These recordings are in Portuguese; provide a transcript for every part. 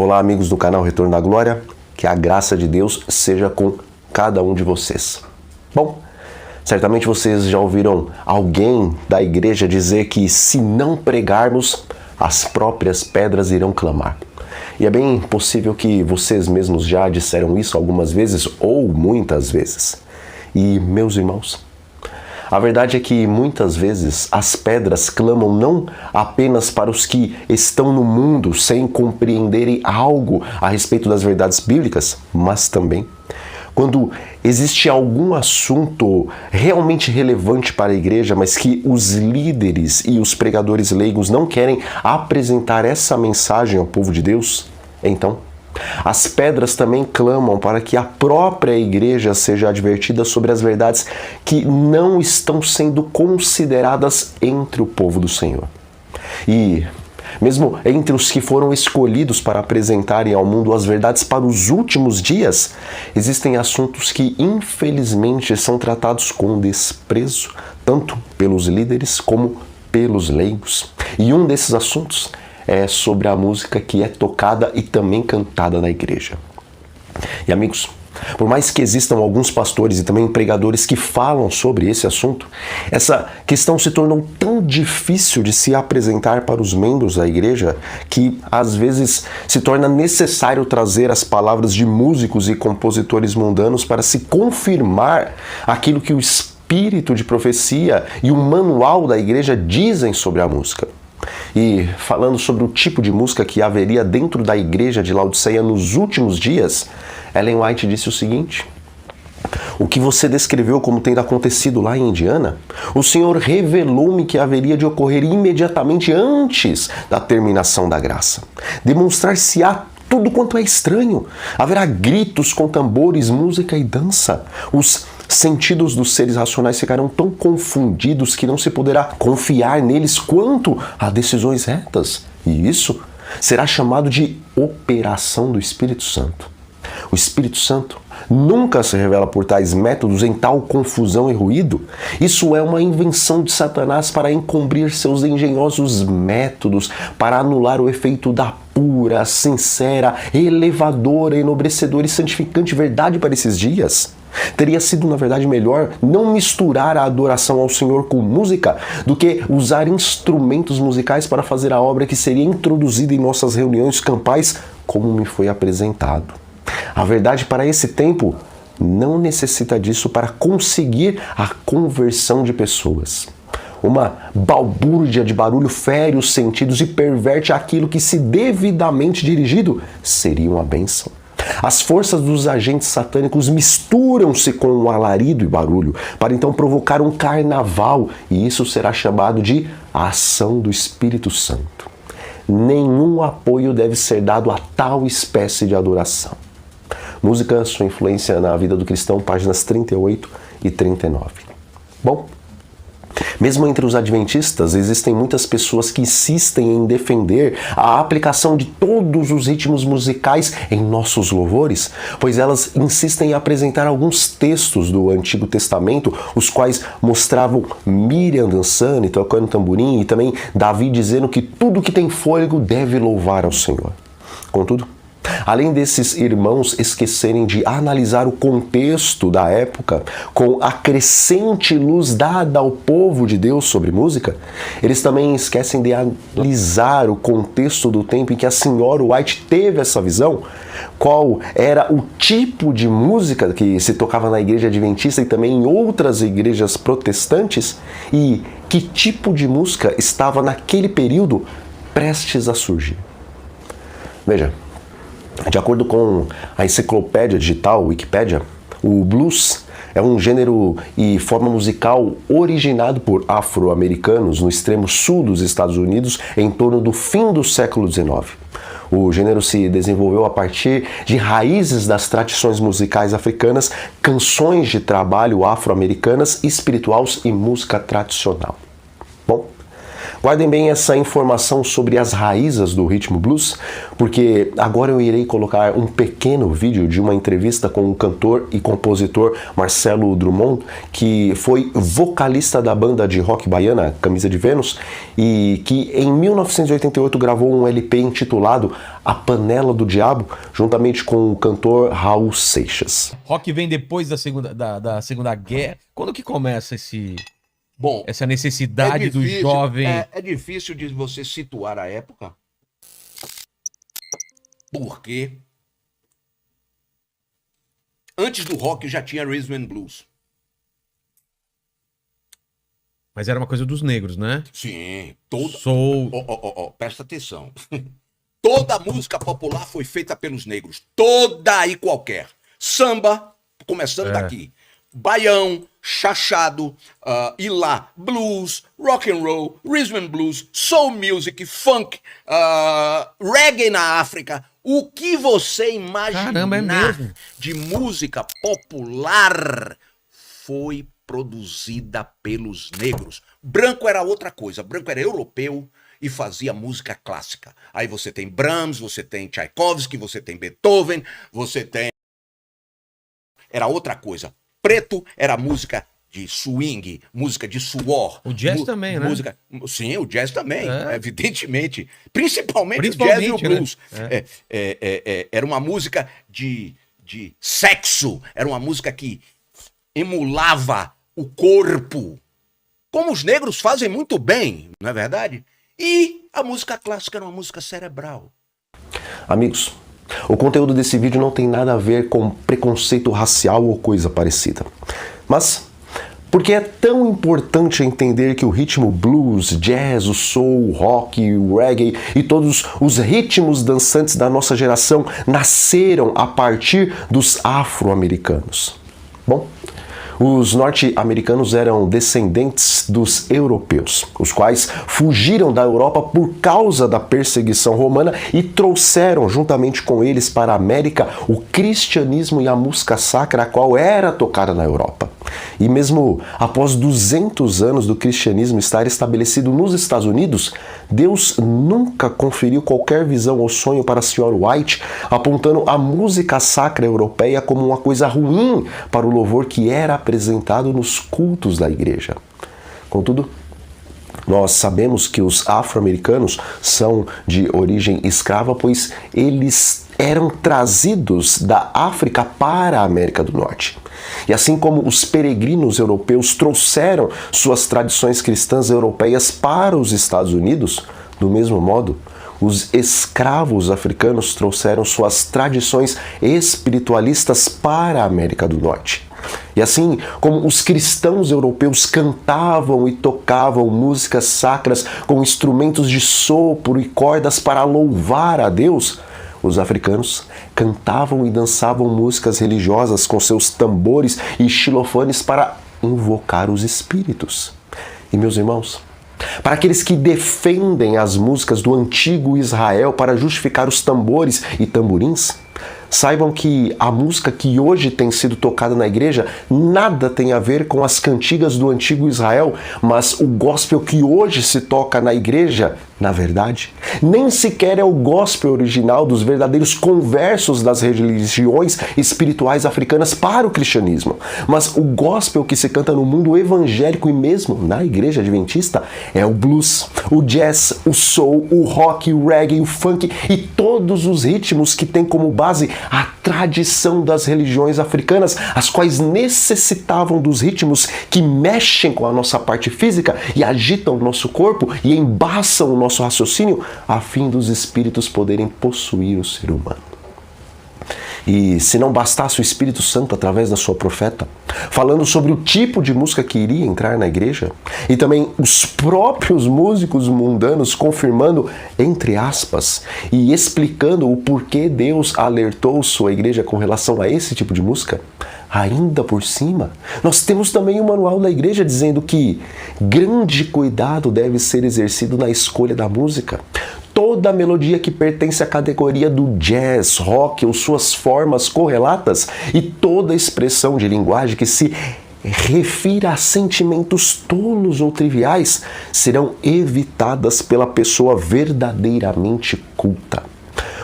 Olá, amigos do canal Retorno da Glória, que a graça de Deus seja com cada um de vocês. Bom, certamente vocês já ouviram alguém da igreja dizer que se não pregarmos, as próprias pedras irão clamar. E é bem possível que vocês mesmos já disseram isso algumas vezes ou muitas vezes. E, meus irmãos, a verdade é que muitas vezes as pedras clamam não apenas para os que estão no mundo sem compreenderem algo a respeito das verdades bíblicas, mas também quando existe algum assunto realmente relevante para a igreja, mas que os líderes e os pregadores leigos não querem apresentar essa mensagem ao povo de Deus, então as pedras também clamam para que a própria igreja seja advertida sobre as verdades que não estão sendo consideradas entre o povo do Senhor. E mesmo entre os que foram escolhidos para apresentarem ao mundo as verdades para os últimos dias, existem assuntos que infelizmente são tratados com desprezo, tanto pelos líderes como pelos leigos. E um desses assuntos é sobre a música que é tocada e também cantada na igreja. E amigos, por mais que existam alguns pastores e também pregadores que falam sobre esse assunto, essa questão se tornou tão difícil de se apresentar para os membros da igreja que às vezes se torna necessário trazer as palavras de músicos e compositores mundanos para se confirmar aquilo que o espírito de profecia e o manual da igreja dizem sobre a música. E falando sobre o tipo de música que haveria dentro da igreja de Laodiceia nos últimos dias, Ellen White disse o seguinte: o que você descreveu como tendo acontecido lá em Indiana, o Senhor revelou-me que haveria de ocorrer imediatamente antes da terminação da graça. Demonstrar-se-á tudo quanto é estranho. Haverá gritos com tambores, música e dança. Os sentidos dos seres racionais ficarão tão confundidos que não se poderá confiar neles quanto a decisões retas. E isso será chamado de operação do Espírito Santo. O Espírito Santo nunca se revela por tais métodos em tal confusão e ruído. Isso é uma invenção de Satanás para encobrir seus engenhosos métodos, para anular o efeito da pura, sincera, elevadora, enobrecedora e santificante verdade para esses dias. Teria sido, na verdade, melhor não misturar a adoração ao Senhor com música do que usar instrumentos musicais para fazer a obra que seria introduzida em nossas reuniões campais, como me foi apresentado. A verdade para esse tempo não necessita disso para conseguir a conversão de pessoas. Uma balbúrdia de barulho fere os sentidos e perverte aquilo que, se devidamente dirigido, seria uma bênção. As forças dos agentes satânicos misturam-se com o alarido e barulho para então provocar um carnaval, e isso será chamado de ação do Espírito Santo. Nenhum apoio deve ser dado a tal espécie de adoração. Música, sua influência na vida do cristão, páginas 38 e 39. Bom, mesmo entre os adventistas, existem muitas pessoas que insistem em defender a aplicação de todos os ritmos musicais em nossos louvores, pois elas insistem em apresentar alguns textos do Antigo Testamento, os quais mostravam Miriam dançando e tocando tamborim, e também Davi dizendo que tudo que tem fôlego deve louvar ao Senhor. Contudo, além desses irmãos esquecerem de analisar o contexto da época com a crescente luz dada ao povo de Deus sobre música, eles também esquecem de analisar o contexto do tempo em que a senhora White teve essa visão, qual era o tipo de música que se tocava na igreja adventista e também em outras igrejas protestantes, e que tipo de música estava naquele período prestes a surgir. Veja, de acordo com a enciclopédia digital Wikipédia, o blues é um gênero e forma musical originado por afro-americanos no extremo sul dos Estados Unidos em torno do fim do século XIX. O gênero se desenvolveu a partir de raízes das tradições musicais africanas, canções de trabalho afro-americanas, espirituais e música tradicional. Bom, Guardem bem essa informação sobre as raízes do ritmo blues, porque agora eu irei colocar um pequeno vídeo de uma entrevista com o cantor e compositor Marcelo Drummond, que foi vocalista da banda de rock baiana Camisa de Vênus e que em 1988 gravou um LP intitulado A Panela do Diabo, juntamente com o cantor Raul Seixas. Rock vem depois da Segunda Guerra. Quando que começa essa necessidade do jovem? É difícil de você situar a época, porque antes do rock já tinha rhythm and blues. Mas era uma coisa dos negros, né? Sim, presta atenção. Toda música popular foi feita pelos negros, toda e qualquer. Samba, começando daqui. Baião, chachado, ilá, blues, rock and roll, rhythm and blues, soul music, funk, reggae na África. O que você imaginar de música popular foi produzida pelos negros. Branco era outra coisa, branco era europeu e fazia música clássica. Aí você tem Brahms, você tem Tchaikovsky, você tem Beethoven, você tem... Era outra coisa. Preto era música de swing, música de suor. O jazz também, né? Sim, o jazz também, evidentemente. Principalmente o jazz e o blues. Né? Era uma música de sexo, era uma música que emulava o corpo, como os negros fazem muito bem, não é verdade? E a música clássica era uma música cerebral. Amigos, o conteúdo desse vídeo não tem nada a ver com preconceito racial ou coisa parecida. Mas, porque é tão importante entender que o ritmo blues, jazz, o soul, o rock, o reggae e todos os ritmos dançantes da nossa geração nasceram a partir dos afro-americanos? Bom, os norte-americanos eram descendentes dos europeus, os quais fugiram da Europa por causa da perseguição romana e trouxeram juntamente com eles para a América o cristianismo e a música sacra, a qual era tocada na Europa. E mesmo após 200 anos do cristianismo estar estabelecido nos Estados Unidos, Deus nunca conferiu qualquer visão ou sonho para a Sra. White, apontando a música sacra europeia como uma coisa ruim para o louvor que era apresentado nos cultos da igreja. Contudo, nós sabemos que os afro-americanos são de origem escrava, pois eles eram trazidos da África para a América do Norte. E assim como os peregrinos europeus trouxeram suas tradições cristãs europeias para os Estados Unidos, do mesmo modo, os escravos africanos trouxeram suas tradições espiritualistas para a América do Norte. E assim como os cristãos europeus cantavam e tocavam músicas sacras com instrumentos de sopro e cordas para louvar a Deus, os africanos cantavam e dançavam músicas religiosas com seus tambores e xilofones para invocar os espíritos. E meus irmãos, para aqueles que defendem as músicas do antigo Israel para justificar os tambores e tamborins, saibam que a música que hoje tem sido tocada na igreja nada tem a ver com as cantigas do antigo Israel, mas o gospel que hoje se toca na igreja, na verdade, nem sequer é o gospel original dos verdadeiros conversos das religiões espirituais africanas para o cristianismo. Mas o gospel que se canta no mundo evangélico e mesmo na igreja adventista é o blues, o jazz, o soul, o rock, o reggae, o funk e todos os ritmos que têm como base a tradição das religiões africanas, as quais necessitavam dos ritmos que mexem com a nossa parte física e agitam o nosso corpo e embaçam o nosso raciocínio a fim dos espíritos poderem possuir o ser humano. E se não bastasse o Espírito Santo através da sua profeta, falando sobre o tipo de música que iria entrar na igreja, e também os próprios músicos mundanos confirmando, entre aspas, e explicando o porquê Deus alertou sua igreja com relação a esse tipo de música, ainda por cima, nós temos também o manual da igreja dizendo que grande cuidado deve ser exercido na escolha da música. Toda melodia que pertence à categoria do jazz, rock ou suas formas correlatas e toda expressão de linguagem que se refira a sentimentos tolos ou triviais serão evitadas pela pessoa verdadeiramente culta.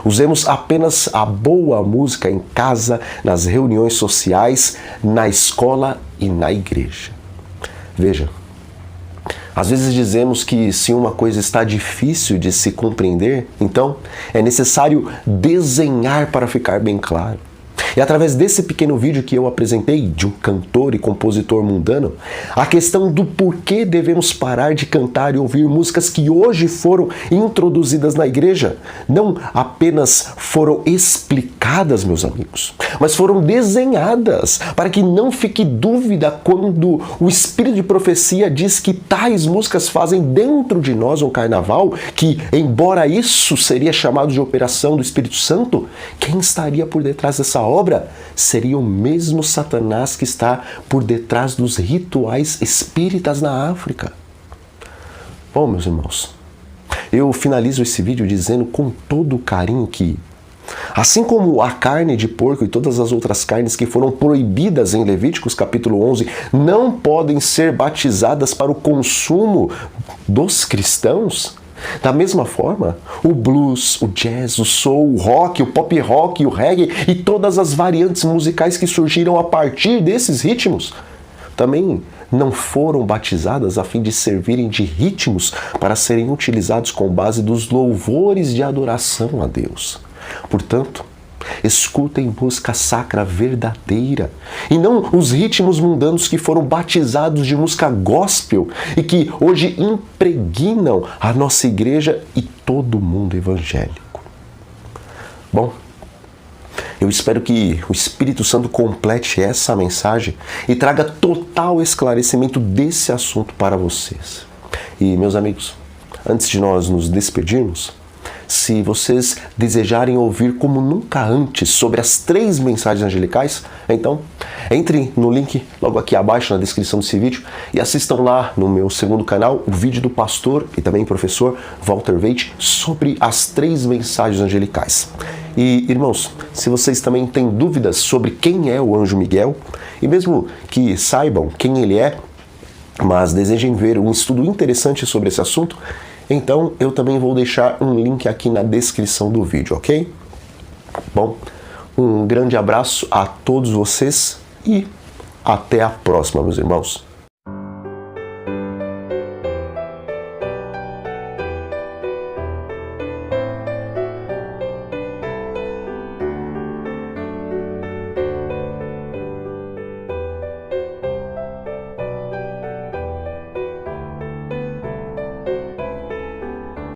Usemos apenas a boa música em casa, nas reuniões sociais, na escola e na igreja. Veja, às vezes dizemos que se uma coisa está difícil de se compreender, então é necessário desenhar para ficar bem claro. E através desse pequeno vídeo que eu apresentei de um cantor e compositor mundano, a questão do porquê devemos parar de cantar e ouvir músicas que hoje foram introduzidas na igreja, não apenas foram explicadas, meus amigos, mas foram desenhadas para que não fique dúvida quando o espírito de profecia diz que tais músicas fazem dentro de nós um carnaval, que embora isso seria chamado de operação do Espírito Santo, quem estaria por detrás dessa obra seria o mesmo Satanás que está por detrás dos rituais espíritas na África. Bom, meus irmãos, eu finalizo esse vídeo dizendo com todo o carinho que, assim como a carne de porco e todas as outras carnes que foram proibidas em Levíticos capítulo 11 não podem ser batizadas para o consumo dos cristãos, da mesma forma, o blues, o jazz, o soul, o rock, o pop rock, o reggae e todas as variantes musicais que surgiram a partir desses ritmos também não foram batizadas a fim de servirem de ritmos para serem utilizados com base dos louvores de adoração a Deus. Portanto, escutem música sacra verdadeira e não os ritmos mundanos que foram batizados de música gospel e que hoje impregnam a nossa igreja e todo o mundo evangélico. Bom, eu espero que o Espírito Santo complete essa mensagem e traga total esclarecimento desse assunto para vocês. E, meus amigos, antes de nós nos despedirmos, se vocês desejarem ouvir como nunca antes sobre as 3 mensagens angelicais, então entre no link logo aqui abaixo na descrição desse vídeo e assistam lá no meu segundo canal o vídeo do pastor e também professor Walter Veit sobre as 3 mensagens angelicais. E, irmãos, se vocês também têm dúvidas sobre quem é o anjo Miguel, e mesmo que saibam quem ele é, mas desejem ver um estudo interessante sobre esse assunto, então eu também vou deixar um link aqui na descrição do vídeo, ok? Bom, um grande abraço a todos vocês e até a próxima, meus irmãos.